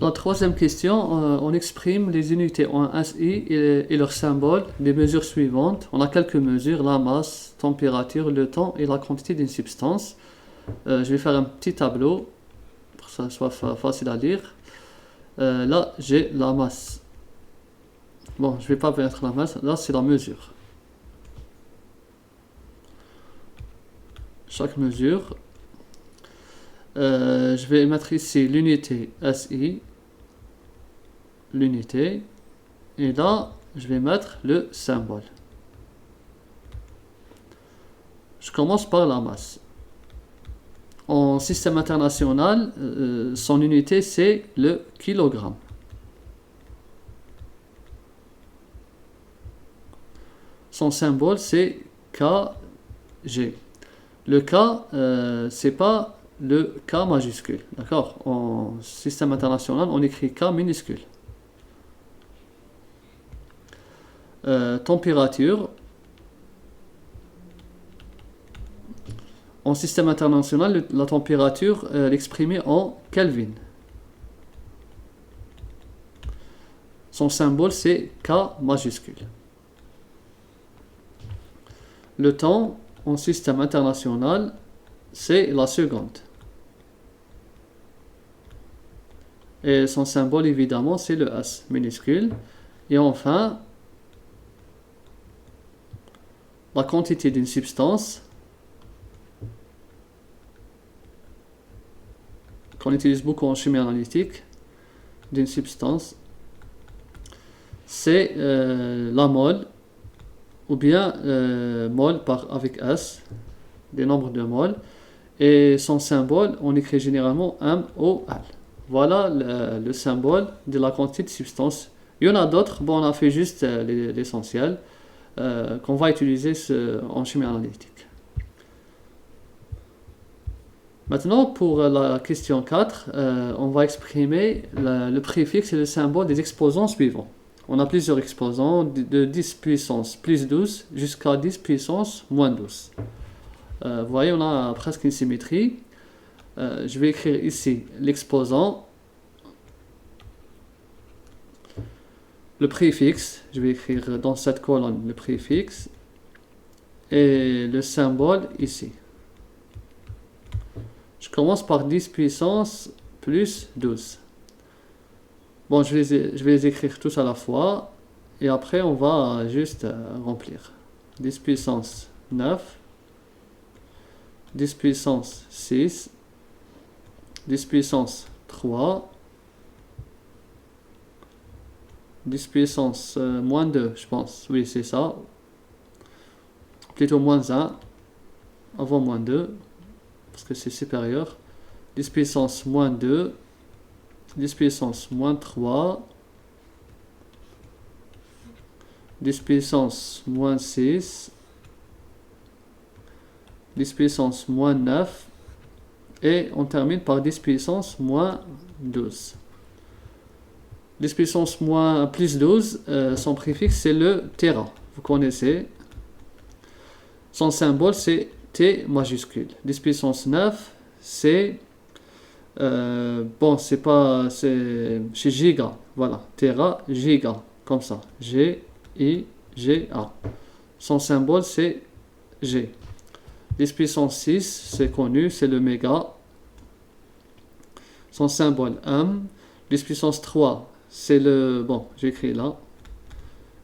La troisième question, on exprime les unités en SI et leurs symboles des mesures suivantes. On a quelques mesures, la masse, température, le temps et la quantité d'une substance. Je vais faire un petit tableau pour que ça soit facile à lire. Là, j'ai la masse. Bon, je ne vais pas mettre la masse, là c'est la mesure. Chaque mesure. Je vais mettre ici l'unité SI. L'unité. Et là, je vais mettre le symbole. Je commence par la masse. En système international, son unité c'est le kilogramme. Son symbole c'est Kg. Le K, c'est pas le K majuscule. D'accord? En système international, on écrit K minuscule. Température. En système international, la température est exprimée en Kelvin. Son symbole c'est K majuscule. Le temps en système international, c'est la seconde. Et son symbole évidemment c'est le S minuscule. Et enfin, la quantité d'une substance qu'on utilise beaucoup en chimie analytique, d'une substance, c'est la mole, ou bien mole avec S, des nombres de mol, et son symbole, on écrit généralement MOL. Voilà le symbole de la quantité de substance. Il y en a d'autres, bon, on a fait juste l'essentiel, qu'on va utiliser en chimie analytique. Maintenant, pour la question 4, on va exprimer le préfixe et le symbole des exposants suivants. On a plusieurs exposants de 10 puissance plus 12 jusqu'à 10 puissance moins 12. Vous voyez, on a presque une symétrie. Je vais écrire ici l'exposant. Le préfixe, je vais écrire dans cette colonne le préfixe. Et le symbole ici. Je commence par 10 puissance plus 12. Bon, je vais les écrire tous à la fois. Et après, on va juste remplir. 10 puissance 9. 10 puissance 6. 10 puissance 3. 10 puissance moins 2, je pense. Oui, c'est ça. Plutôt moins 1. Avant moins 2. Parce que c'est supérieur. 10 puissance moins 2, 10 puissance moins 3, 10 puissance moins 6, 10 puissance moins 9, et on termine par 10 puissance moins 12. 10 puissance moins plus 12, son préfixe c'est le téra, vous connaissez. Son symbole c'est T majuscule. 10 puissance 9, c'est bon, c'est giga, voilà, téra, giga, comme ça, G-I-G-A. Son symbole c'est G. 10 puissance 6, c'est connu, c'est le méga. Son symbole M. 10 puissance 3, c'est le, bon, j'écris là.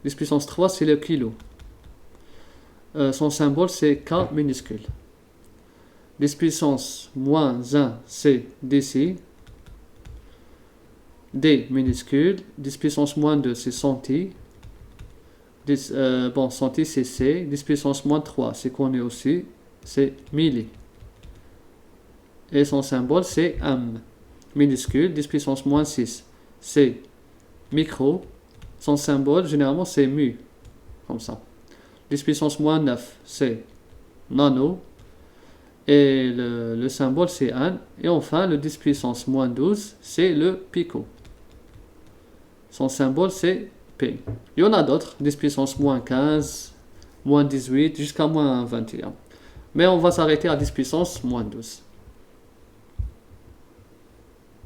10 puissance 3, c'est le kilo. Son symbole c'est K minuscule. 10 puissance moins 1, c'est déci. D minuscule. 10 puissance moins 2, c'est centi. Bon, centi c'est C. 10 puissance moins 3, c'est connu aussi, c'est milli. Et son symbole c'est M minuscule. 10 puissance moins 6, c'est micro. Son symbole généralement c'est mu, comme ça. 10 puissance moins 9, c'est nano. Et le symbole c'est N. Et enfin, le 10 puissance moins 12, c'est le pico. Son symbole c'est P. Il y en a d'autres, 10 puissance moins 15, moins 18, jusqu'à moins 21. Mais on va s'arrêter à 10 puissance moins 12.